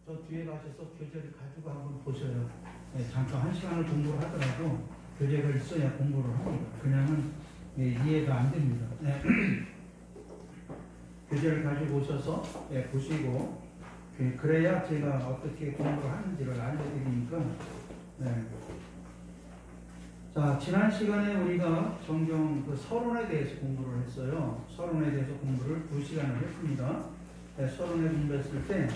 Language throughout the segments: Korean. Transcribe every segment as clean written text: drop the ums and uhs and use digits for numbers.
저 뒤에 가셔서 교재를 가지고 한번 보셔요. 네, 잠깐 1시간을 공부를 하더라도 교재가 있어야 공부를 합니다. 그냥은 이해가 안 됩니다. 네. 교재를 가지고 오셔서 보시고 그래야 제가 어떻게 공부를 하는지를 알려드리니까. 네. 자, 지난 시간에 우리가 성경 서론에 대해서 공부를 했어요. 서론에 대해서 공부를 2시간을 했습니다. 네, 서론에 공부했을 때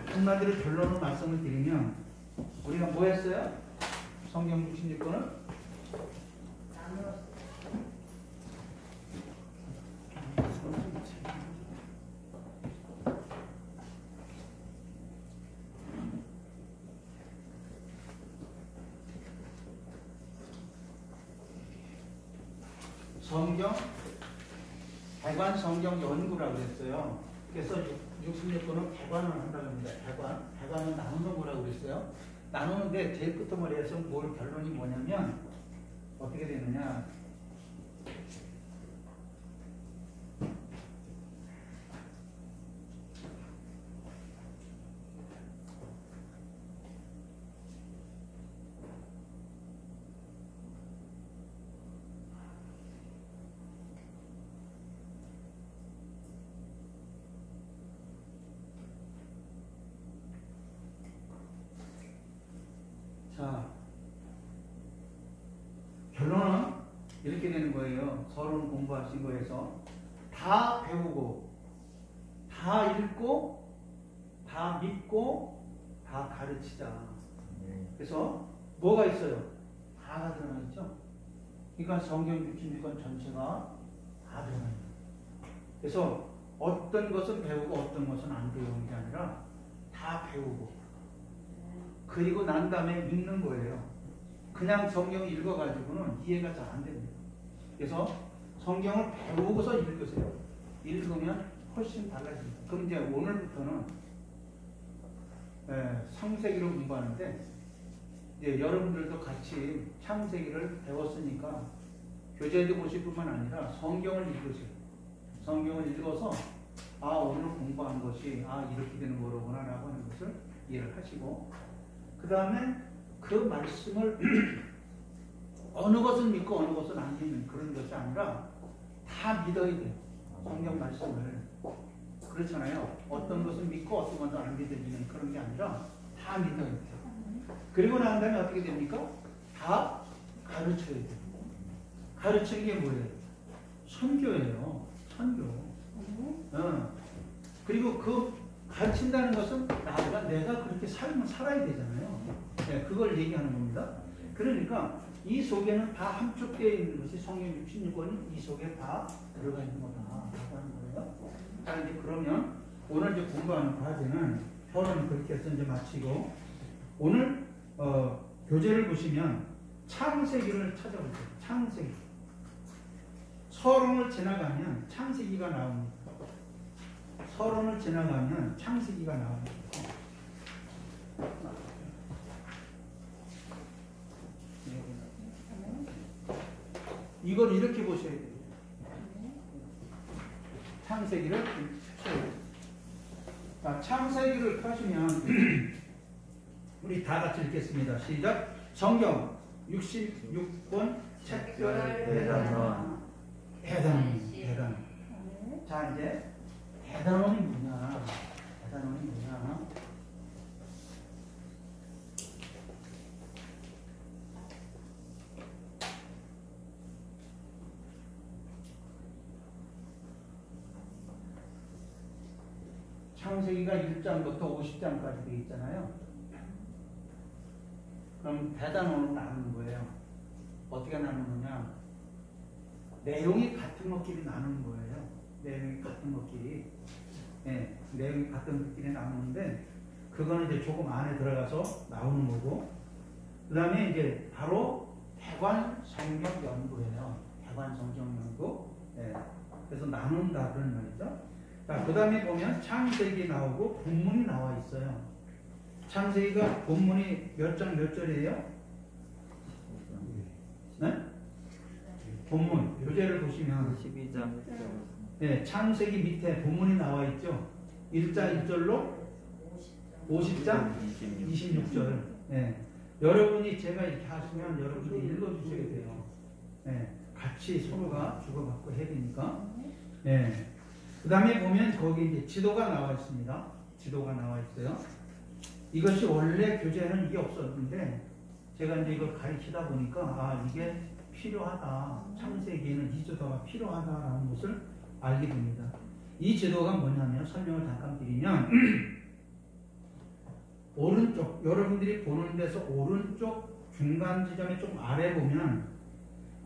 한마디로 결론을 말씀을 드리면 우리가 뭐 했어요? 성경 66권을 성경 대관 성경 연구라고 했어요. 그래서 66권은 대관을 한다고 합니다. 대관은 나누는 거라고 그랬어요. 나누는데 제일 끝머리에서 뭘 결론이 뭐냐면 어떻게 되느냐. 자, 결론은 이렇게 되는 거예요. 서론 공부하신 거에서 다 배우고, 다 읽고, 다 믿고, 다 가르치자. 그래서 뭐가 있어요? 다가 들어가 있죠. 그러니까 성경 66권 전체가 다 들어가 있어요. 그래서 어떤 것은 배우고 어떤 것은 안 배우는 게 아니라 다 배우고 그리고 난 다음에 믿는 거예요. 그냥 성경 읽어가지고는 이해가 잘 안 됩니다. 그래서 성경을 배우고서 읽으세요. 읽으면 훨씬 달라집니다. 그럼 이제 오늘부터는 창세기를 공부하는데 이제 여러분들도 같이 창세기를 배웠으니까 교재도 보실 뿐만 아니라 성경을 읽으세요. 성경을 읽어서 오늘 공부한 것이 이렇게 되는 거로구나 라고 하는 것을 이해를 하시고 그 다음에 그 말씀을 어느 것은 믿고 어느 것은 안 믿는 그런 것이 아니라 다 믿어야 돼요. 성경 말씀을. 그렇잖아요. 어떤 것은 믿고 어떤 것은 안 믿어지는 그런 게 아니라 다 믿어야 돼요. 그리고 난 다음에 어떻게 됩니까? 다 가르쳐야 돼요. 가르치는 게 뭐예요? 선교예요. 선교. 그리고 그 가르친다는 것은 내가 그렇게 삶을 살아야 되잖아요. 네, 그걸 얘기하는 겁니다. 그러니까 이 속에는 다 함축되어 있는 것이 성경 66권이 이 속에 다 들어가 있는 거다 라고 하는 거예요. 자, 이제 그러면 오늘 이제 공부하는 과제는 서론을 그렇게 해서 이제 마치고 오늘 교재를 보시면 창세기를 찾아보세요. 창세기. 서론을 지나가면 창세기가 나옵니다. 서론을 지나가면 창세기가 나옵니다. 이걸 이렇게 보셔야 돼요. 창세기를 펴셔야 돼요. 자, 창세기를 펴시면 우리 다 같이 읽겠습니다. 시작. 성경 66권 책별 대단원. 대단원. 자, 이제 대단원이 뭐냐? 대단원이 뭐냐? 창세기가 1장부터 50장까지 되어 있잖아요. 그럼 대단원으로 나누는 거예요. 어떻게 나누느냐? 내용이 같은 것끼리 나누는 거예요. 내용이 같은 것끼리. 네, 내용이 같은 것끼리 나누는데, 그거는 이제 조금 안에 들어가서 나오는 거고, 그 다음에 이제 바로 대관 성경 연구예요. 대관 성경 연구. 네, 그래서 나눈다 그런 말이죠. 자, 그 다음에 보면 창세기 나오고 본문이 나와 있어요. 창세기가 본문이 몇 장 몇 절이에요? 네? 본문 교재를 보시면 12장. 네, 창세기 밑에 본문이 나와 있죠. 1장 1절로 50장 26절. 예. 여러분이 제가 이렇게 하시면 여러분이 읽어주셔야 돼요. 예. 같이 서로가 주고받고 해야 되니까. 예. 그 다음에 보면 거기 이제 지도가 나와 있습니다. 지도가 나와 있어요. 이것이 원래 교재에는 이게 없었는데 제가 이제 이걸 가르치다 보니까 아 이게 필요하다. 창세기에는 이 지도가 필요하다라는 것을 알게 됩니다. 이 지도가 뭐냐면 설명을 잠깐 드리면 오른쪽 여러분들이 보는 데서 오른쪽 중간 지점에 좀 아래 보면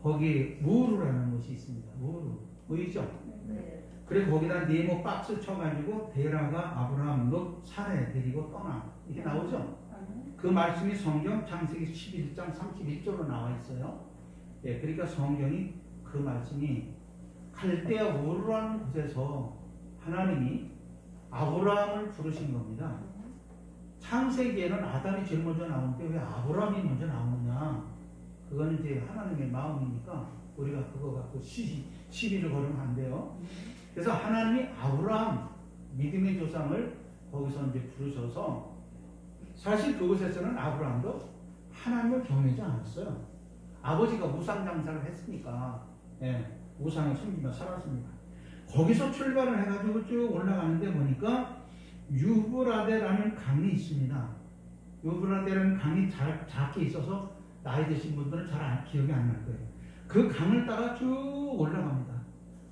거기 우르라는 것이 있습니다. 우르 보이죠? 네. 그리고 거기다 네모 박스 쳐가지고 데라가 아브라함 롯 사례 데리고 떠나 이게 나오죠? 그 말씀이 성경 창세기 11장 31절로 나와 있어요. 예, 그러니까 성경이 그 말씀이 갈대아 우르라는 곳에서 하나님이 아브라함을 부르신 겁니다. 창세기에는 아담이 제일 먼저 나오는데 왜 아브라함이 먼저 나오느냐? 그거는 이제 하나님의 마음이니까 우리가 그거 갖고 시비를 걸으면 안 돼요. 그래서 하나님이 아브라함 믿음의 조상을 거기서 이제 부르셔서 사실 그곳에서는 아브라함도 하나님을 경외하지 않았어요. 아버지가 우상 장사를 했으니까 예, 우상을 섬기며 살았습니다. 거기서 출발을 해가지고 쭉 올라가는데 보니까 유브라데라는 강이 있습니다. 유브라데라는 강이 작게 있어서 나이 드신 분들은 잘 기억이 안 날 거예요. 그 강을 따라 쭉 올라갑니다.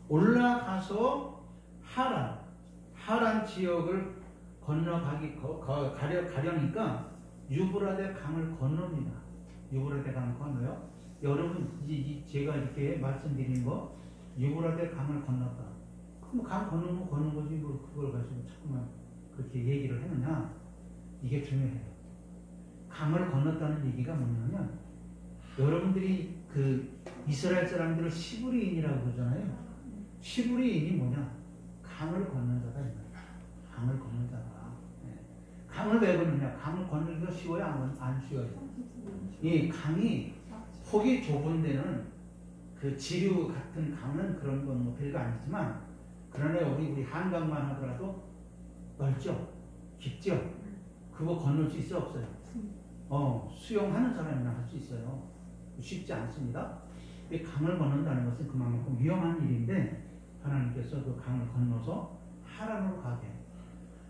올라가서 하란 지역을 가려니까 유브라데 강을 건넙니다. 유브라데 강을 건너요. 여러분 제가 이렇게 말씀드린 거 유브라데 강을 건넜다. 그럼 강 건너면 건넌 거지 뭐 그걸 가지고 자꾸만 그렇게 얘기를 했느냐? 이게 중요해요. 강을 건넜다는 얘기가 뭐냐면 여러분들이 그 이스라엘 사람들을 시브리인이라고 그러잖아요. 시브리인이 뭐냐? 강을 건넌 자다 이 말이야. 강을 건넌 자다. 네. 강을 왜 건너냐? 강을 건너기가 쉬워요? 안 쉬워요? 이 강이 폭이 좁은 데는 그 지류 같은 강은 그런 건 뭐 별거 아니지만 그러나 우리 한강만 하더라도 넓죠? 깊죠? 그거 건널 수 있어 없어요? 수영하는 사람이나 할 수 있어요. 쉽지 않습니다. 이 강을 건넌다는 것은 그만큼 위험한 일인데 하나님께서 그 강을 건너서 하란으로 가게.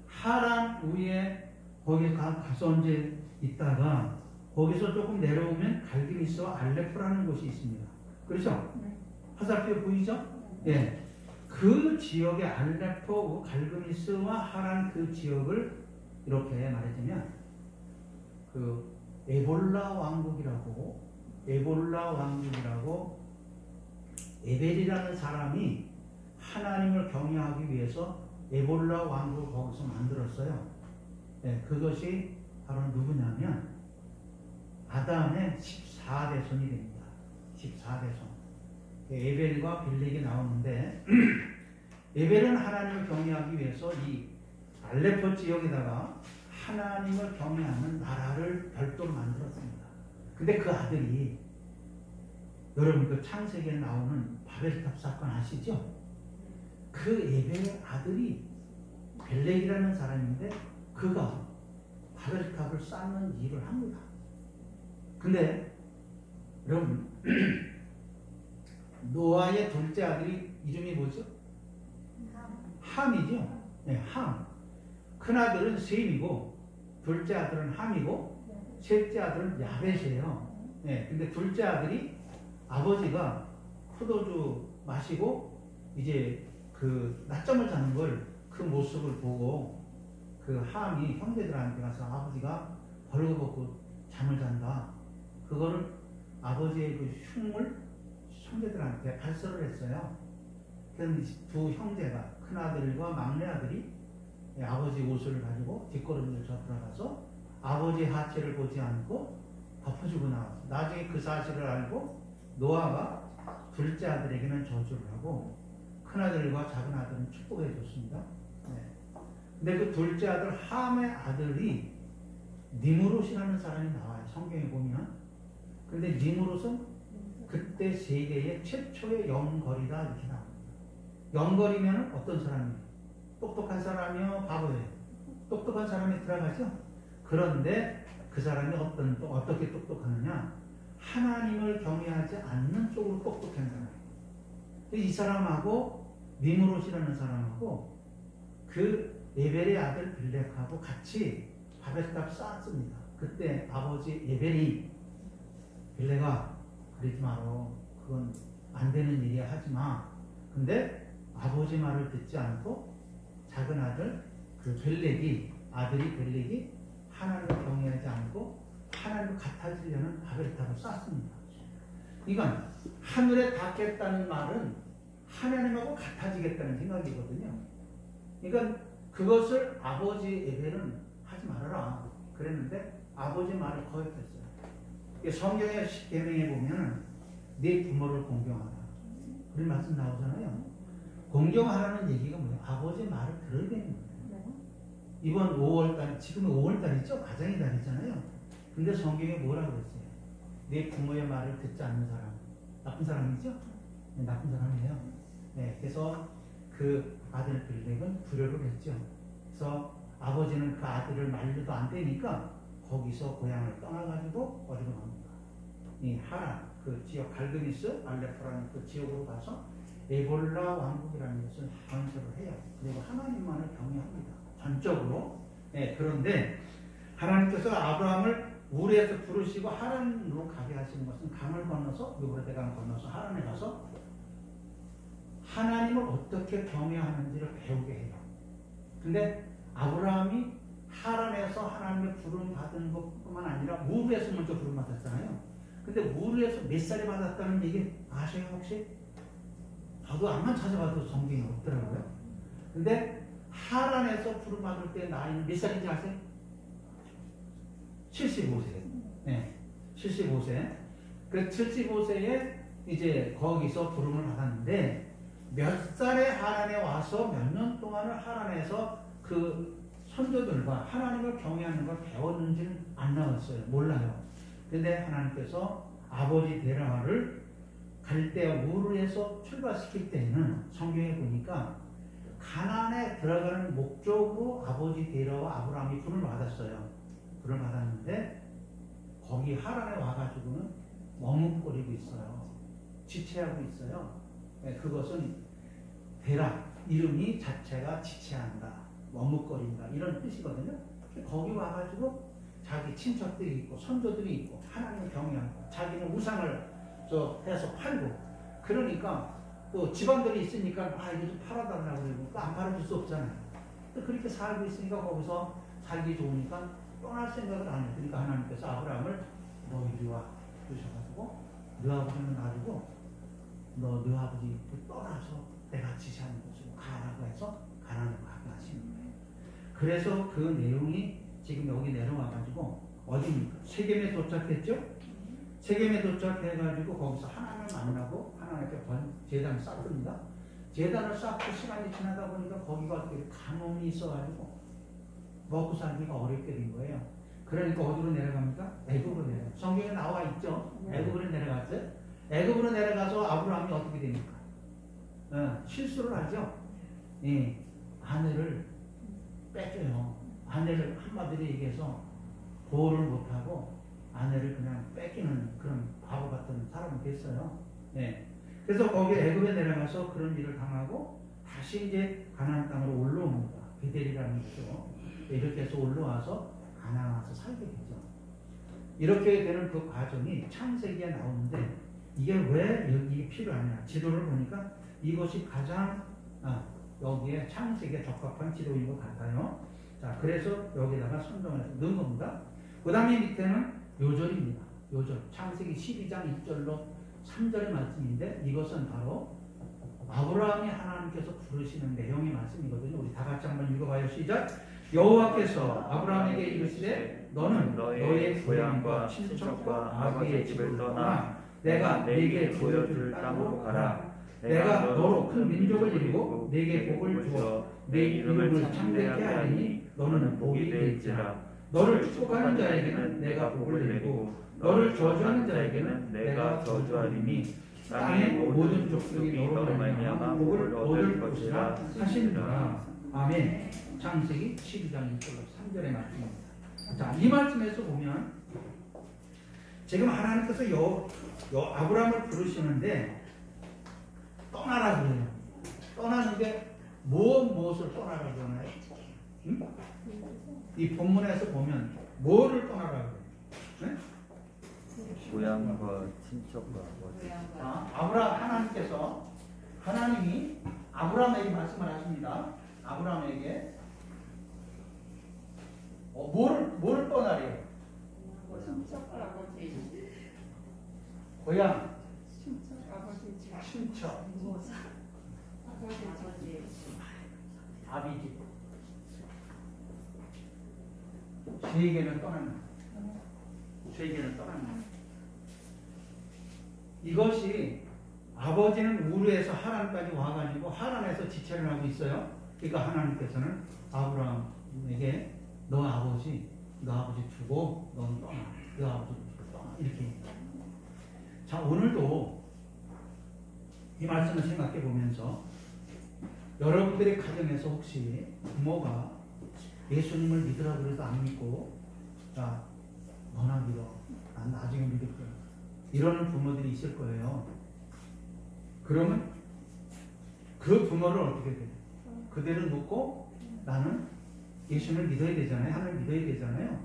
하란 위에 거기 가서 이제 있다가 거기서 조금 내려오면 갈기미스와 알레포라는 곳이 있습니다. 그렇죠? 네. 화살표 보이죠? 예. 그 지역의 알레포, 갈그미스와 하란 그 지역을 이렇게 말해주면 그 에볼라 왕국이라고 에벨이라는 사람이 하나님을 경외하기 위해서 에볼라 왕국을 거기서 만들었어요. 네, 그것이 바로 누구냐면 아담의 14대손이 됩니다. 14대손. 에벨과 빌렉이 나오는데 에벨은 하나님을 경외하기 위해서 이 알레포 지역에다가 하나님을 경외하는 나라를 별도로 만들었습니다. 근데 그 아들이 여러분 그 창세기에 나오는 바벨탑 사건 아시죠? 그 에벨의 아들이 벨렉이라는 사람인데 그가 바벨탑을 쌓는 일을 합니다. 근데 여러분 노아의 둘째 아들이 이름이 뭐죠? 함이죠. 네, 함. 큰아들은 셈이고 둘째 아들은 함이고 셋째 아들은 야벳이에요. 네, 근데 둘째 아들이 아버지가 포도주 마시고 이제 그 낮잠을 자는 걸 그 모습을 보고 그 함이 형제들한테 가서 아버지가 벌거벗고 잠을 잔다. 그거를 아버지의 그 흉을 형제들한테 발설을 했어요. 그럼 두 형제가 큰아들과 막내아들이 아버지 옷을 가지고 뒷걸음질 쳐 들어가서 아버지의 하체를 보지 않고 덮어주고 나왔어요. 나중에 그 사실을 알고 노아가 둘째 아들에게는 저주를 하고 큰아들과 작은아들은 축복해 줬습니다. 네. 근데 그 둘째 아들 함의 아들이 니무롯이라는 사람이 나와요. 성경에 보면. 근데 니무롯은 그때 세계의 최초의 영거리다 이렇게 나옵니다. 영거리면 어떤 사람이에요? 똑똑한 사람이요? 바보예요? 똑똑한 사람이 들어가죠. 그런데 그 사람이 어떻게 똑똑하느냐? 하나님을 경외하지 않는 쪽으로 똑똑한 사람. 이 사람하고 니므롯이라는 사람하고 그 에벨의 아들 빌렉하고 같이 바벨탑 쌓았습니다. 그때 아버지 에벨이 빌렉아 그러지 마라. 그건 안 되는 일이야. 하지 마. 근데 아버지 말을 듣지 않고 작은 아들 그 아들이 빌렉이 하나님을 경외하지 않고 하나님을 같아지려는 바벨탑을 쌓습니다. 이건 하늘에 닿겠다는 말은 하나님하고 같아지겠다는 생각이거든요. 그러니까 그것을 아버지 에벨은 하지 말아라 그랬는데 아버지 말을 거역했어요. 성경의 계명에 보면 네 부모를 공경하라 그런 말씀 나오잖아요. 공경하라는 얘기가 뭐예요? 아버지 말을 들어야 되는 거예요. 이번 5월달, 지금 5월달이죠? 가정의 달이잖아요. 근데 성경에 뭐라고 그랬어요? 네 부모의 말을 듣지 않는 사람 나쁜 사람이죠? 네, 나쁜 사람이에요. 네, 그래서 그 아들 빌렉은 불효를 했죠. 그래서 아버지는 그 아들을 말려도 안 되니까 거기서 고향을 떠나가지고 어디로 갑니까? 이 하란, 그 지역 갈드니스, 알레포라는 그 지역으로 가서 에볼라 왕국이라는 것을 건설을 해요. 그리고 하나님만을 경외합니다. 전적으로. 네, 그런데 하나님께서 아브라함을 우르에서 부르시고 하란으로 가게 하시는 것은 강을 건너서 유브라데강을 건너서 하란에 가서 하나님을 어떻게 경외하는지를 배우게 해요. 근데 아브라함이 하란에서 하나님의 부름 받은 것뿐만 아니라 우르에서 먼저 부름 받았잖아요. 근데 우르에서 몇 살에 받았다는 얘기 아세요 혹시? 저도 암만 찾아봐도 성경이 없더라고요. 근데 하란에서 부름 받을 때 나이는 몇 살인지 아세요? 75세. 네, 75세. 그 75세에 이제 거기서 부름을 받았는데 몇 살에 하란에 와서 몇 년 동안을 하란에서 그 선조들과 하나님을 경외하는 걸 배웠는지는 안 나왔어요. 몰라요. 근데 하나님께서 아버지 데라를 갈대아 우르에서 출발시킬 때는 성경에 보니까 가나안에 들어가는 목적으로 아버지 데라와 아브라함이 부름을 받았어요. 부름을 받았는데 거기 하란에 와가지고는 머뭇거리고 있어요. 지체하고 있어요. 그것은 데라 이름이 자체가 지체한다, 머뭇거린다 이런 뜻이거든요. 거기 와가지고 자기 친척들이 있고 선조들이 있고 하나님을 경외하고 자기는 우상을 해서 팔고 그러니까 또 집안들이 있으니까 이거 좀 팔아달라고 그러고 안 팔아줄 수 없잖아요. 그렇게 살고 있으니까 거기서 살기 좋으니까 떠날 생각을 안 해요. 그러니까 하나님께서 아브라함을 너 이리 와 그러셔가지고 너 아버지는 놔두고 너 아버지 떠나서 내가 지시하는 곳으로 가라고 해서 가나안으로 가게 하시는 거예요. 그래서 그 내용이 지금 여기 내려와가지고 어디입니까? 세겜에 도착했죠? 세겜에 도착해가지고 거기서 하나님을 만나고 하나님께 제단을 쌓습니다. 제단을 쌓고 시간이 지나다 보니까 거기가 어떻게 가뭄이 있어가지고 먹고 살기가 어렵게 된 거예요. 그러니까 어디로 내려갑니까? 애굽으로 내려가요. 성경에 나와 있죠? 애굽으로 내려갔어요. 애굽으로 내려가서 아브라함이 어떻게 됩니까? 실수를 하죠. 예, 아내를 뺏겨요. 아내를 한마디로 얘기해서 보호를 못하고 아내를 그냥 뺏기는 그런 바보 같은 사람이 됐어요. 예. 그래서 거기 애굽에 내려가서 그런 일을 당하고 다시 이제 가나안 땅으로 올라옵니다. 베델이라는 거죠. 이렇게 해서 올라와서 가나안 와서 살게 되죠. 이렇게 되는 그 과정이 창세기에 나오는데 이게 왜 여기 필요하냐? 지도를 보니까 이것이 가장 여기에 창세기에 적합한 지도인 것 같아요. 자, 그래서 여기다가 선정해서 넣은 겁니다. 그 다음에 밑에는 요절입니다. 요절. 창세기 12장 1절로 3절의 말씀인데 이것은 바로 아브라함이 하나님께서 부르시는 내용의 말씀이거든요. 우리 다 같이 한번 읽어봐요. 시작. 여호와께서 아브라함에게 이르시되 너는 너의 고향과 친척과 아버지의 집을 떠나 내가 네게 보여줄 땅으로 가라. 내가 너로 큰 민족을 이루고 네게 복을 주어 내 이름을 창대케 하리니 너는 복이 될지라. 너를 축복하는 자에게는 내가 복을 내리고 너를 저주하는 자에게는 내가 저주하리니 땅의 모든 족속이 너로 말미암아 복을 얻을 것이라 하시니라. 아멘. 창세기 12장 1절로 3절의 말씀입니다. 자, 이 말씀에서 보면 지금 하나님께서 아브라함을 부르시는데 떠나라 그래요. 떠나는 게 무엇을 떠나라 그러나요? 응? 이 본문에서 보면 뭐를 떠나라 그래요? 네? 고향과 친척과 하나님이 아브라함에게 말씀을 하십니다. 아브라함에게 뭐를 떠나래요? 고향, 친척, 아비집, 세계는 떠납니다. 세계는 떠납니다. 이것이 아버지는 우르에서 하란까지 와가지고 하란에서 지체를 하고 있어요. 그러니까 하나님께서는 아브라함에게 너 아버지 두고 넌 떠나. 너 아버지 두고 떠나. 이렇게. 자, 오늘도 이 말씀을 생각해 보면서 여러분들의 가정에서 혹시 부모가 예수님을 믿으라고 그래서 안 믿고 자, 너나 믿어. 난 나중에 믿을 거야. 이러는 부모들이 있을 거예요. 그러면 그 부모를 어떻게 돼요? 그대로 놓고 나는 예수님을 믿어야 되잖아요. 하나님을 믿어야 되잖아요.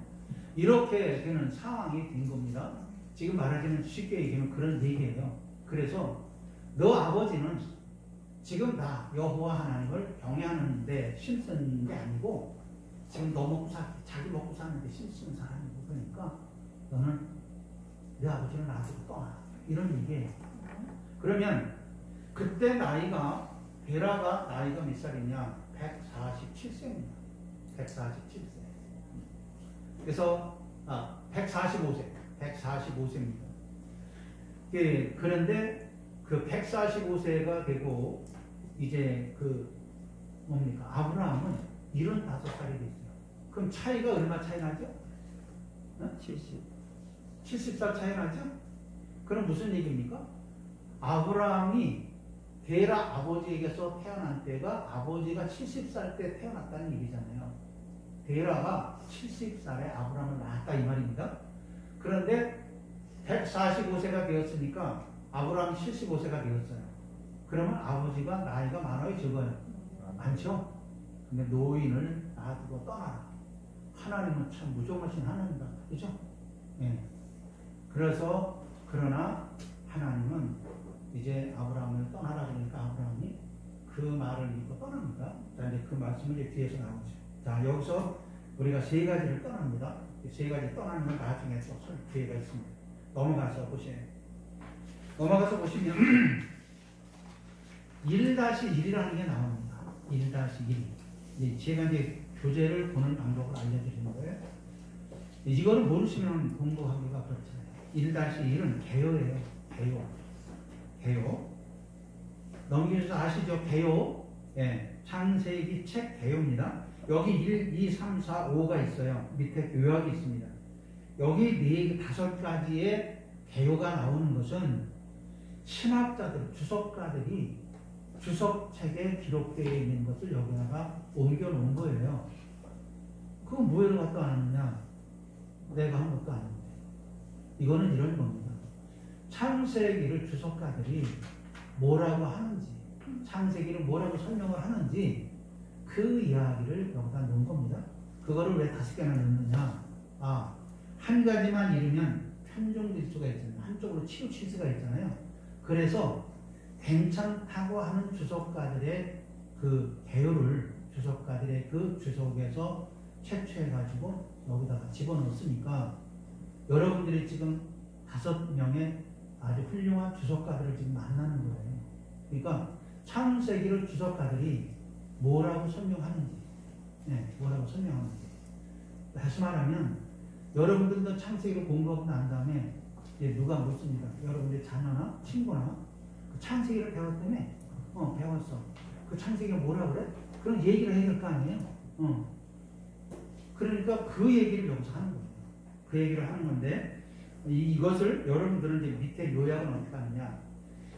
이렇게 되는 상황이 된 겁니다. 지금 말하자면 쉽게 얘기하면 그런 얘기예요. 그래서 너 아버지는 지금 나 여호와 하나님을 경외하는데 힘쓰는 게 아니고 지금 너 자기 먹고 사는데 힘쓰는 사람이고 그러니까 너는 내 아버지는 놔두고 떠나. 이런 얘기예요. 그러면 그때 베라가 나이가 몇 살이냐? 147세입니다. 147세. 그래서 145세입니다. 예, 그런데 그 145세가 되고 이제 아브라함은 75살이 됐어요. 그럼 차이가 얼마 차이 나죠? 70살 차이 나죠? 그럼 무슨 얘기입니까? 아브라함이 데라 아버지에게서 태어난 때가 아버지가 70살 때 태어났다는 얘기잖아요. 데라가 70살에 아브라함을 낳았다 이 말입니다. 그런데 145세가 되었으니까 아브라함이 75세가 되었어요. 그러면 아버지가 나이가 많아요, 적어요? 많죠? 근데 노인을 놔두고 떠나라. 하나님은 참 무조건신 하나님이다. 그죠? 예. 그러나 하나님은 이제 아브라함을 떠나라 그러니까 아브라함이 그 말을 믿고 떠납니다. 자, 이제 그 말씀을 이제 뒤에서 나오죠. 자, 여기서 우리가 세 가지를 떠납니다. 이 세 가지 떠나는 건 나중에 또 기회가 있습니다. 넘어가서 보시면 1-1이라는 게 나옵니다. 1-1. 제가 이제 교재를 보는 방법을 알려드리는 거예요. 이거를 모르시면 공부하기가 그렇잖아요. 1-1은 개요예요. 개요. 넘기셔서 아시죠? 개요. 예, 창세기 책 개요입니다. 여기 1, 2, 3, 4, 5가 있어요. 밑에 요약이 있습니다. 여기 5가지의 개요가 나오는 것은 신학자들, 주석가들이 주석책에 기록되어 있는 것을 여기다가 옮겨 놓은 거예요. 그건 뭐를 갖다 하느냐? 내가 한 것도 아닌데. 이거는 이런 겁니다. 창세기를 주석가들이 뭐라고 하는지, 창세기를 뭐라고 설명을 하는지 그 이야기를 여기다 넣은 겁니다. 그거를 왜 5개나 넣느냐? 한 가지만 잃으면 편중될 수가 있잖아요. 한쪽으로 치우칠 수가 있잖아요. 그래서 괜찮다고 하는 주석가들의 그 개요를 주석가들의 그 주석에서 채취해가지고 여기다가 집어넣었으니까 여러분들이 지금 5명의 아주 훌륭한 주석가들을 지금 만나는 거예요. 그러니까 창세기를 주석가들이 뭐라고 설명하는지, 뭐라고 설명하는지. 다시 말하면 여러분들도 창세기를 공부하고 난 다음에 누가 묻습니다. 여러분들의 자녀나 친구나 그 창세기를 배웠다며? 배웠어. 그 창세기가 뭐라 그래? 그런 얘기를 해야 될 거 아니에요? 그러니까 그 얘기를 여기서 하는 거예요. 그 얘기를 하는 건데 이것을 여러분들은 이제 밑에 요약은 어떻게 하느냐?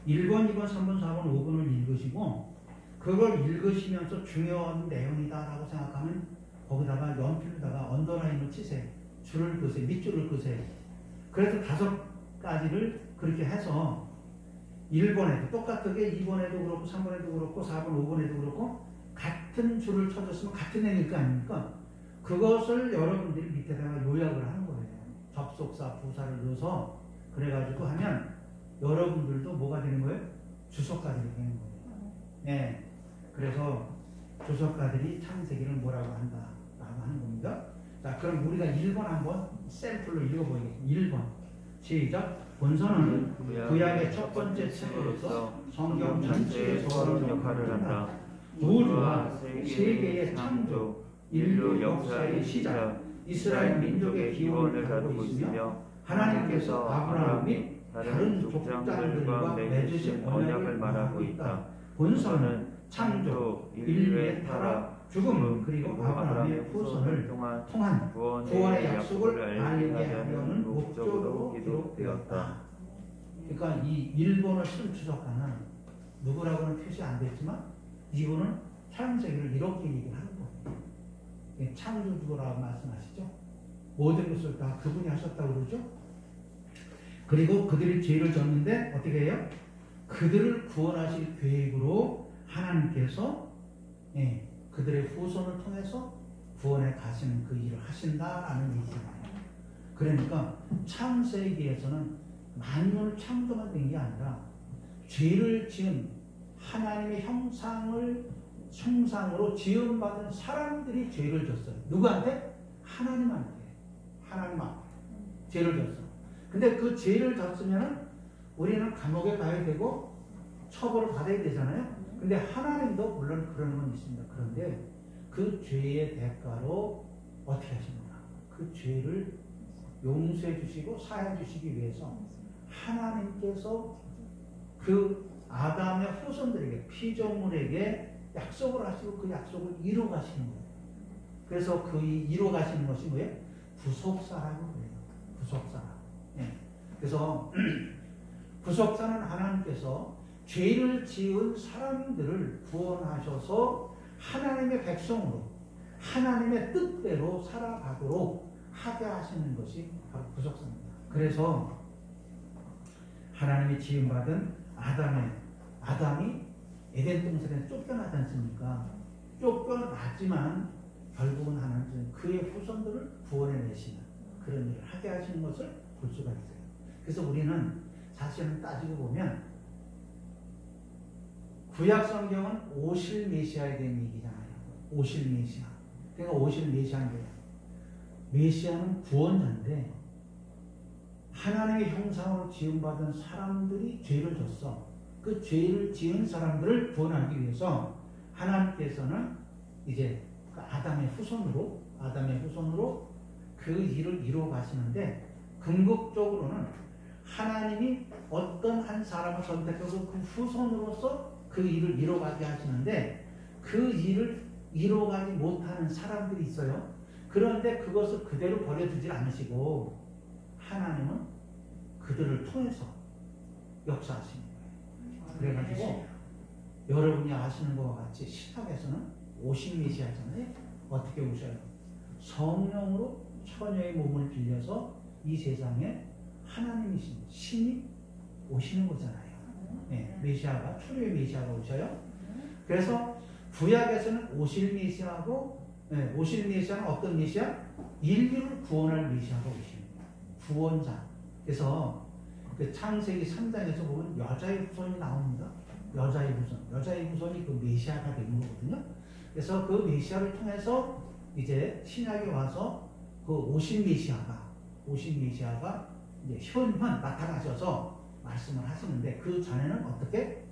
1번, 2번, 3번, 4번, 5번을 읽으시고 그걸 읽으시면서 중요한 내용이다라고 생각하면 거기다가 연필로다가 언더라인을 치세요. 줄을 그으세요. 밑줄을 그으세요. 그래서 5가지를 그렇게 해서 1번에도 똑같게 2번에도 그렇고 3번에도 그렇고 4번, 5번에도 그렇고 같은 줄을 쳐줬으면 같은 내용일 거 아닙니까? 그것을 여러분들이 밑에다가 요약을 하는 거예요. 접속사, 부사를 넣어서 그래가지고 하면 여러분들도 뭐가 되는 거예요? 주석가들이 되는 거예요. 네. 그래서 주석가들이 창세기를 뭐라고 한다라고 하는 겁니다. 자, 그럼 우리가 1번 한번 샘플로 읽어보겠습니다. 1번. 시작. 본서는 구약의 첫 번째 책으로서 성경 전체의 서론 역할을 한다. 우주와 세계의 창조, 인류 역사의 시작, 이스라엘 민족의 기원을 다루고 있으며 하나님께서 아브라함 및 다른 족장들과 맺으신 언약을 말하고 있다. 본서는 창조, 인류의 타락, 죽음, 그리고 아브라함의 후손을 통한 구원의 약속을 알게 하려는 목적으로 기록되었다. 그러니까 이 1번을 쓴 주석가는 누구라고는 표시 안 됐지만 이분은 창세기를 이렇게 얘기하는 거예요. 창조주라고 말씀하시죠. 모든 것을 다 그분이 하셨다고 그러죠. 그리고 그들이 죄를 졌는데 어떻게 해요? 그들을 구원하실 계획으로 하나님께서 그들의 후손을 통해서 구원에 가시는 그 일을 하신다라는 얘기잖아요. 그러니까 창세기에서는 만물을 창조만 된 게 아니라 죄를 지은 하나님의 형상으로 지음받은 사람들이 죄를 졌어요. 누구한테? 하나님한테. 하나님 앞에 죄를 졌어. 근데 그 죄를 졌으면 우리는 감옥에 가야 되고 처벌을 받아야 되잖아요. 근데 하나님도 물론 그런 건 있습니다. 그런데 그 죄의 대가로 어떻게 하십니까? 그 죄를 용서해 주시고 사해 주시기 위해서 하나님께서 그 아담의 후손들에게 피조물에게 약속을 하시고 그 약속을 이루어 가시는 거예요. 그래서 그 이루어 가시는 것이 뭐예요? 구속사라고 그래요. 구속사. 네. 그래서 구속사는 하나님께서 죄를 지은 사람들을 구원하셔서 하나님의 백성으로 하나님의 뜻대로 살아가도록 하게 하시는 것이 바로 구속사입니다. 그래서 하나님이 지음받은 아담이 에덴 동산에 쫓겨나지 않습니까? 쫓겨났지만 결국은 하나님은 그의 후손들을 구원해 내시는 그런 일을 하게 하시는 것을 볼 수가 있어요. 그래서 우리는 사실은 따지고 보면 구약 성경은 오실 메시아에 대한 얘기잖아요. 오실 메시아. 그러니까 오실 메시아인 거예요. 메시아는 구원자인데 하나님의 형상으로 지음받은 사람들이 죄를 졌어. 그 죄를 지은 사람들을 구원하기 위해서 하나님께서는 이제 그 아담의 후손으로 그 일을 이루어 가시는데 궁극적으로는 하나님이 어떤 한 사람을 선택해서 그 후손으로서 그 일을 이루어가게 하시는데 그 일을 이루어가지 못하는 사람들이 있어요. 그런데 그것을 그대로 버려두지 않으시고 하나님은 그들을 통해서 역사하시는 거예요. 그래가지고 여러분이 아시는 것과 같이 신학에서는 오신 메시아잖아요. 어떻게 오셔요? 성령으로 처녀의 몸을 빌려서 이 세상에 하나님이신 신이 오시는 거잖아요. 네, 메시아가 초류의 메시아가 오셔요. 그래서 구약에서는 오실 메시아고 오실 메시아는 어떤 메시아? 인류를 구원할 메시아가 오시는 거예요. 구원자. 그래서 그 창세기 3장에서 보면 여자의 후손이 나옵니다. 여자의 후손이 그 메시아가 되는 거거든요. 그래서 그 메시아를 통해서 이제 신약에 와서 그 오신 메시아가 이제 현현 나타나셔서 말씀을 하시는데 그 전에는 어떻게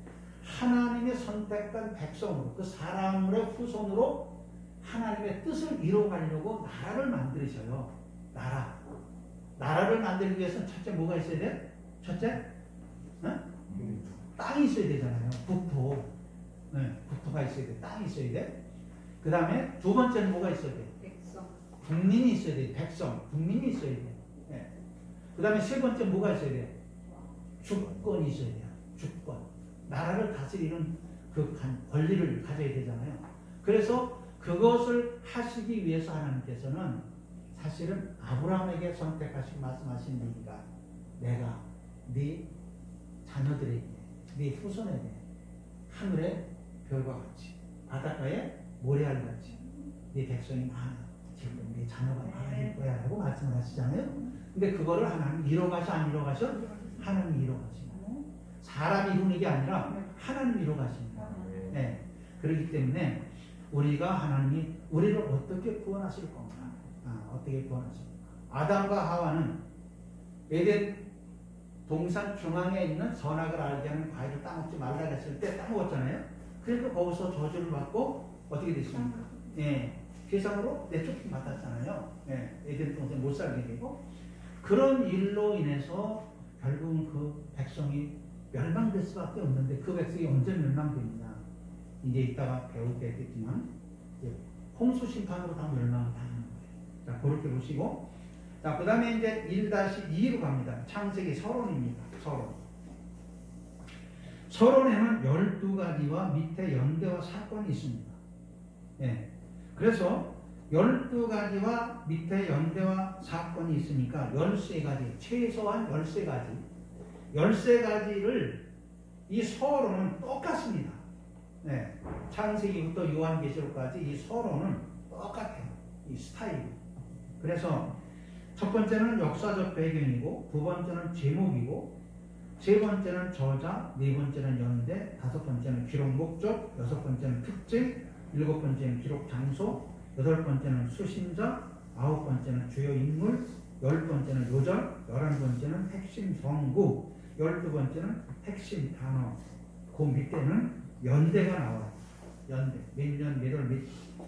하나님의 선택한 백성으로 그 사람의 후손으로 하나님의 뜻을 이루어가려고 나라를 만드셔요. 나라를 만들기 위해서는 첫째 뭐가 있어야 돼? 첫째 땅이 있어야 되잖아요. 국토가 있어야 돼. 땅이 있어야 돼. 그 다음에 두 번째는 뭐가 있어야 돼? 백성. 국민이 있어야 돼. 국민이 있어야 돼. 그 다음에 세 번째 뭐가 있어야 돼? 주권이 있어야 돼요. 주권. 나라를 다스리는 그 권리를 가져야 되잖아요. 그래서 그것을 하시기 위해서 하나님께서는 사실은 아브라함에게 선택하시고 말씀하신 얘기가 내가 네 자녀들에게, 네 후손에게 하늘의 별과 같이 바닷가에 모래알같이 네 백성이 많아, 지금 네 자녀가 많아질 거야 라고 말씀을 하시잖아요. 근데 그거를 하나님 이뤄가셔 안 이뤄가셔? 하나님 이뤄가시는, 사람이 이루는 게 아니라 하나님 이뤄가시는 거예요. 네. 그렇기 때문에 우리가 하나님이 우리를 어떻게 구원하실 건가? 어떻게 구원하십니까? 아담과 하와는 에덴 동산 중앙에 있는 선악을 알게 하는 과일을 따먹지 말라 했을 때 따먹었잖아요. 그래서 거기서 저주를 받고 어떻게 됐습니까? 예, 세상으로 내쫓김 받았잖아요. 예, 에덴 동산 못 살게 되고, 그런 일로 인해서 결국은 그 백성이 멸망될 수밖에 없는데, 그 백성이 언제 멸망됩니까? 이제 이따가 배우게 되겠지만 홍수 심판으로 다 멸망을 당하는 거예요. 자, 그렇게 보시고, 자, 그 다음에 이제 1-2로 갑니다. 창세기 서론입니다. 서론에는 12가지와 밑에 연대와 사건이 있습니다. 예. 그래서 12가지와 밑에 연대와 사건이 있으니까 13가지, 최소한 13가지. 13가지를 이 서론은 똑같습니다. 네. 창세기부터 요한계시록까지 이 서론은 똑같아요. 이 스타일이. 그래서 첫 번째는 역사적 배경이고, 두 번째는 제목이고, 세 번째는 저자, 네 번째는 연대, 다섯 번째는 기록 목적, 여섯 번째는 특징, 일곱 번째는 기록 장소, 여덟 번째는 수신자, 아홉 번째는 주요 인물, 열 번째는 요절, 11번째는 핵심 성구, 12번째는 핵심 단어. 그 밑에는 연대가 나와요. 연대. 몇 년,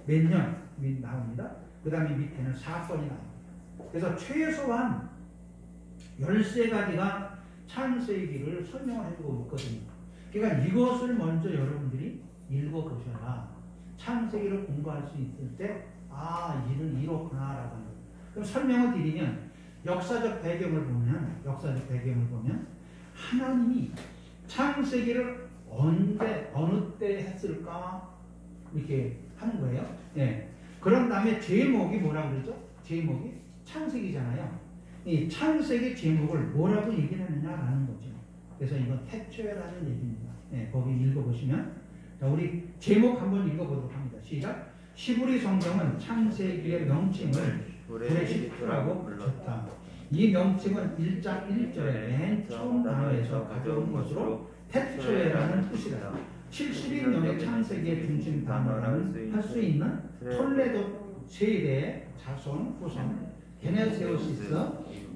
몇 년 나옵니다. 그 다음에 밑에는 사건이 나옵니다. 그래서 최소한 13가지가 창세기를 설명을 해주고 있거든요. 그러니까 이것을 먼저 여러분들이 읽어보셔야 창세기를 공부할 수 있을 때, 일은 이렇구나 라고 하는 거예요. 그럼 설명을 드리면, 역사적 배경을 보면 하나님이 창세기를 언제, 어느 때 했을까 이렇게 하는 거예요. 네. 그런 다음에 제목이 뭐라고 그러죠? 제목이 창세기잖아요. 이 창세기 제목을 뭐라고 얘기를 했느냐라는 거죠. 그래서 이건 태초에라는 얘기입니다. 네, 거기 읽어보시면, 자, 우리 제목 한번 읽어보도록 합니다. 시작. 시브리 성경은 창세기의 명칭을 브레시트라고 붙였다. 이 명칭은 1장 1절의 맨 처음 단어에서 가져온 것으로 태초에라는 뜻이다. 70인년의 창세기의 중심 단어라는 할 수 있는 톨레도 세대의 자손, 후손, 게네세우시스,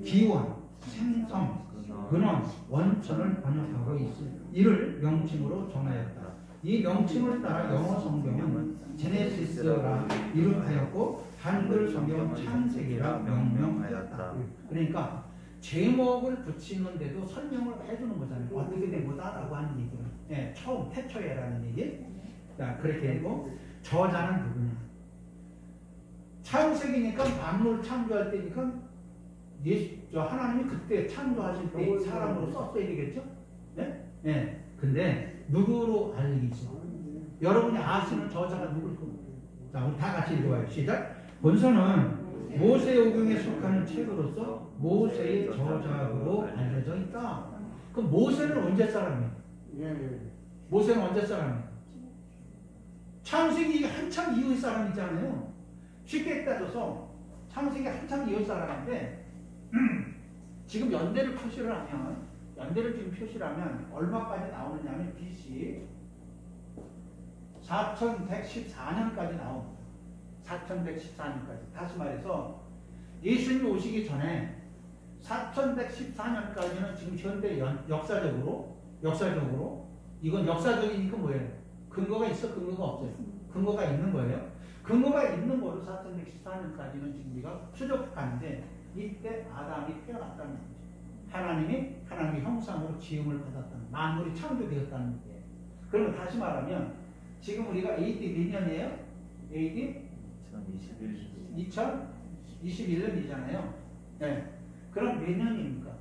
기원, 생성, 근원, 원천을 번역하고 있을 이를 명칭으로 정하였다. 이 명칭을 따라 영어 성경은 제네시스라 이름하였고, 한글 성경은 창세기라 명명하였다. 그러니까 제목을 붙이는데도 설명을 해주는 거잖아요. 어떻게 된 거다라고 하는 얘기는. 네, 처음 태초에라는 얘기. 자, 그렇게 했고, 저자는 누구냐? 창세기니까 만물 창조할 때니까 하나님이 그때 창조하실 때 사람으로 썼어야 되겠죠? 네? 네. 근데 누구로 알리죠? 여러분이 아시는 저자가 누굴까? 자, 우리 다 같이 읽어봐요. 시작. 본서는 모세오경에 속하는 책으로서 모세의 저작으로 알려져 있다. 그럼 모세는 언제 사람이에요? 모세는 언제 사람이에요? 창세기 한참 이후의 사람이잖아요. 쉽게 따져서 창세기 한참 이후의 사람인데, 지금 연대를 표시를 하면 얼마까지 나오느냐면 BC 4114년까지 나옵니다. 4114년까지. 다시 말해서 예수님 오시기 전에 4114년까지는 지금 현대 역사적으로 이건 역사적이니까 뭐예요? 근거가 있어? 근거가 없어요? 근거가 있는 거예요. 근거가 있는 거로 4114년까지는 지금 우리가 추적하는데, 이때 아담이 태어났다는 거죠. 하나님이 형상으로 지음을 받았다는, 만물이 창조되었다는 거예요. 그러면 다시 말하면 지금 우리가 AD 몇 년이에요? AD 2021년이잖아요. 네. 그럼 몇 년입니까?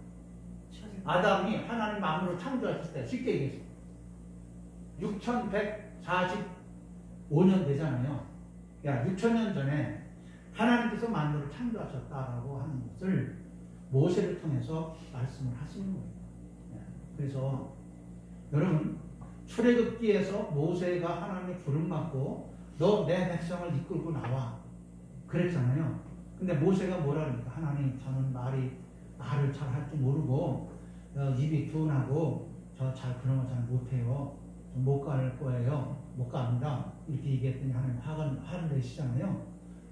아담이 하나님 만물을 창조했을 때, 쉽게 얘기해서 6145년 되잖아요. 야, 6000년 전에 하나님께서 만물을 창조하셨다라고 하는 것을 모세를 통해서 말씀을 하시는 거예요. 그래서 여러분, 출애굽기에서 모세가 하나님의 부름 받고 너 내 백성을 이끌고 나와 그랬잖아요. 근데 모세가 뭐라 그러니까 하나님, 저는 말을 잘 할 줄 모르고 입이 둔하고 저 잘 그런 거 잘 못해요. 못 갈 거예요. 못 갑니다. 이렇게 얘기했더니 하나님 화를 내시잖아요.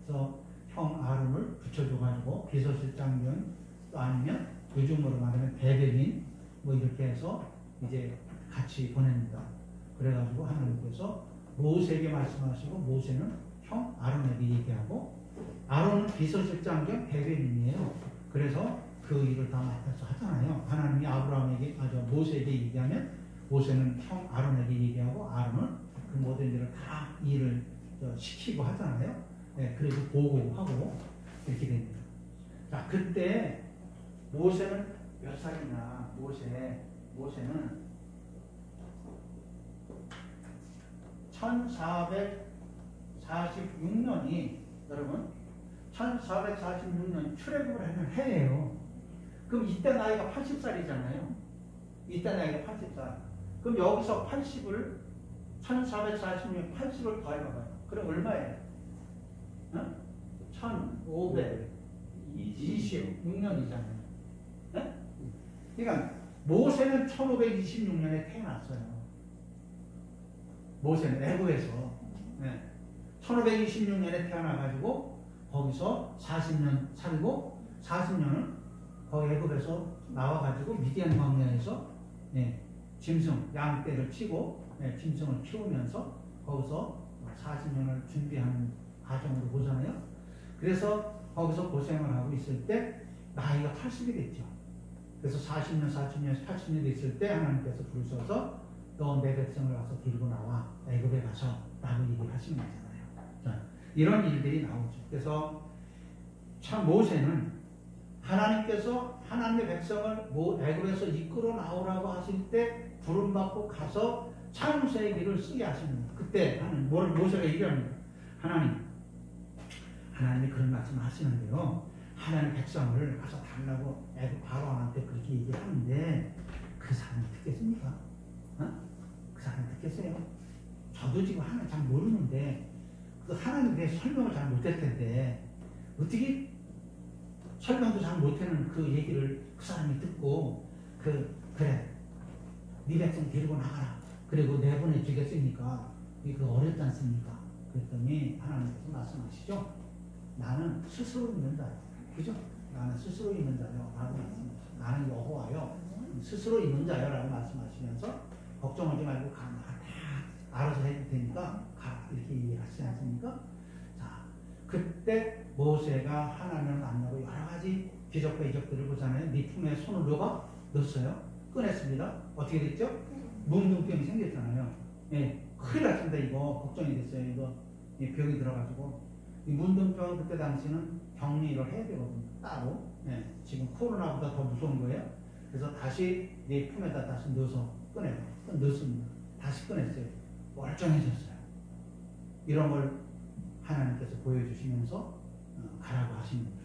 그래서 형 아론을 붙여줘가지고 비서실장이면 또 아니면 요즘으로 말하면 대변인 뭐 이렇게 해서 이제 같이 보냅니다. 그래가지고 하나님께서 모세에게 말씀하시고 모세는 형 아론에게 얘기하고 아론은 비서실장 겸 대변인이에요. 그래서 그 일을 다 맡아서 하잖아요. 하나님이 모세에게 얘기하면 모세는 형 아론에게 얘기하고 아론은 그 모든 일을 다 일을 시키고 하잖아요. 네, 그리고 보고하고 이렇게 됩니다. 자, 그때 모세는 몇 살이냐? 모세는 1446년이 여러분 1446년 출애굽을 하는 해예요. 그럼 이때 나이가 80살이잖아요. 이때 나이가 80살. 그럼 여기서 80을 1446년 80을 더해봐요. 그럼 얼마예요? 1526년이잖아요. 네? 그러니까 모세는 1526년에 태어났어요. 모세는 애굽에서 1526년에 태어나가지고 거기서 40년 살고 40년은 거기 애굽에서 나와가지고 미디안 광야에서 짐승 양떼를 치고 짐승을 키우면서 거기서 40년을 준비하는 과정으로 보잖아요. 그래서 거기서 고생을 하고 있을 때 나이가 80이 됐죠. 그래서 40년, 40년, 80년 됐을 때 하나님께서 부르셔서 너 내 백성을 와서 데리고 나와 애굽에 가서 라고 얘기를 하시는 거잖아요. 자, 이런 일들이 나오죠. 그래서 참 모세는 하나님께서 하나님의 백성을 애굽에서 이끌어 나오라고 하실 때 부름받고 가서 창세의 길을 쓰게 하십니다. 그때 모세가 얘기합니다. 하나님이 그런 말씀을 하시는데요. 하나님 백성을 가서 달라고 애굽 바로한테 그렇게 얘기하는데 그 사람이 듣겠습니까? 그 사람이 듣겠어요? 저도 지금 하나님 잘 모르는데 그 하나님에 대해 설명을 잘 못할 텐데 어떻게 설명도 잘 못하는 그 얘기를 그 사람이 듣고 그래 네 백성 데리고 나가라 그리고 내보내주겠습니까? 이거 어렵지 않습니까? 그랬더니 하나님께서 말씀하시죠. 나는 스스로 있는 자요. 그죠? 나는 스스로 있는 자요. 라고 말씀하시죠. 나는 여호와요. 스스로 있는 자요. 라고 말씀하시면서 걱정하지 말고 가. 다 알아서 해도 되니까 가. 이렇게 얘기하시지 않습니까? 자, 그때 모세가 하나님을 만나고 여러 가지 기적과 이적들을 보잖아요. 네 품에 손을 넣었어요. 꺼냈습니다. 어떻게 됐죠? 문둥병이 생겼잖아요. 큰일 났습니다. 이거 걱정이 됐어요. 이거 병이 들어가지고 이 문둥병 그때 당시는 격리를 해야 되거든요. 따로. 지금 코로나보다 더 무서운 거예요. 그래서 다시 내 품에다 다시 넣어서 넣습니다. 다시 꺼냈어요. 멀쩡해졌어요. 이런 걸 하나님께서 보여주시면서 가라고 하시는 거예요.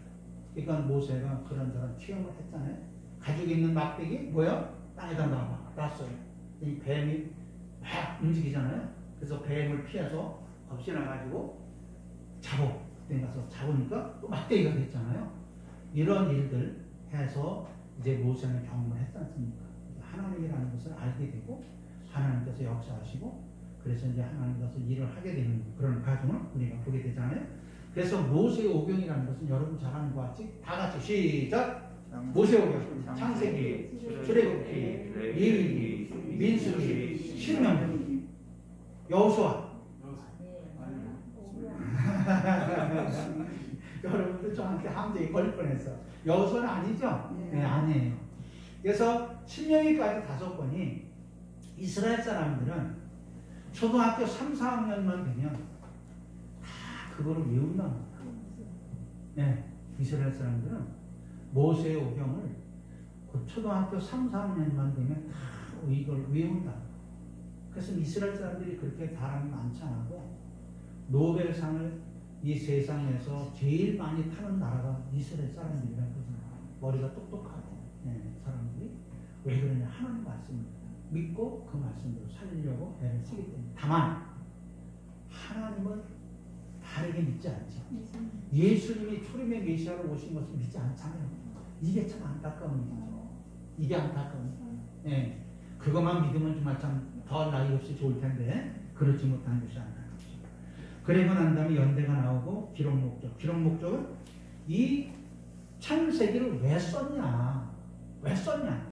그러니까 모세가 그런저런 체험을 했잖아요. 가지고 있는 막대기 뭐야? 땅에다 놨어요. 이 뱀이 막 움직이잖아요. 그래서 뱀을 피해서 겁신나가지고 그때 가서 잡으니까 또 막대기가 됐잖아요. 이런 일들 해서 이제 모세는 경험을 했지 않습니까? 하나님이라는 것을 알게 되고 하나님께서 역사하시고 그래서 이제 하나님께서 일을 하게 되는 그런 과정을 우리가 보게 되잖아요. 그래서 모세의 오경이라는 것은 여러분 잘 아는 것 같이 다 같이 시작! 모세의 오경, 창세기, 출애굽기, 레위기, 민수기, 신명기, 여호수아. 여러분들 저한테 함정이 걸릴 뻔했어. 여호수아는 아니죠? 네, 아니에요. 그래서 신명기까지 5번이 이스라엘 사람들은 초등학교 3, 4학년만 되면 다 그거를 외운다는 거예요. 네, 이스라엘 사람들은 모세의 오경을 그 초등학교 3, 4학년만 되면 다 이걸 외운다. 그래서 이스라엘 사람들이 그렇게 사람이 많지 않고 노벨상을 이 세상에서 제일 많이 타는 나라가 이스라엘 사람들이라고 그러잖아요. 머리가 똑똑하고 사람들이 왜 그러냐 하나님 말씀을 믿고 그 말씀대로 살리려고 애를 쓰기 때문에. 다만 하나님은 다르게 믿지 않죠. 예수님이 초림의 메시아로 오신 것을 믿지 않잖아요. 이게 참 안타까운 일이죠. 이게 안타까운 일이에요. 예. 그것만 믿으면 정말 참 더 나이 없이 좋을 텐데 그렇지 못한 것이 안타깝죠. 그리고 난 다음에 연대가 나오고 기록 목적. 기록 목적은 이 창세기를 왜 썼냐? 왜 썼냐?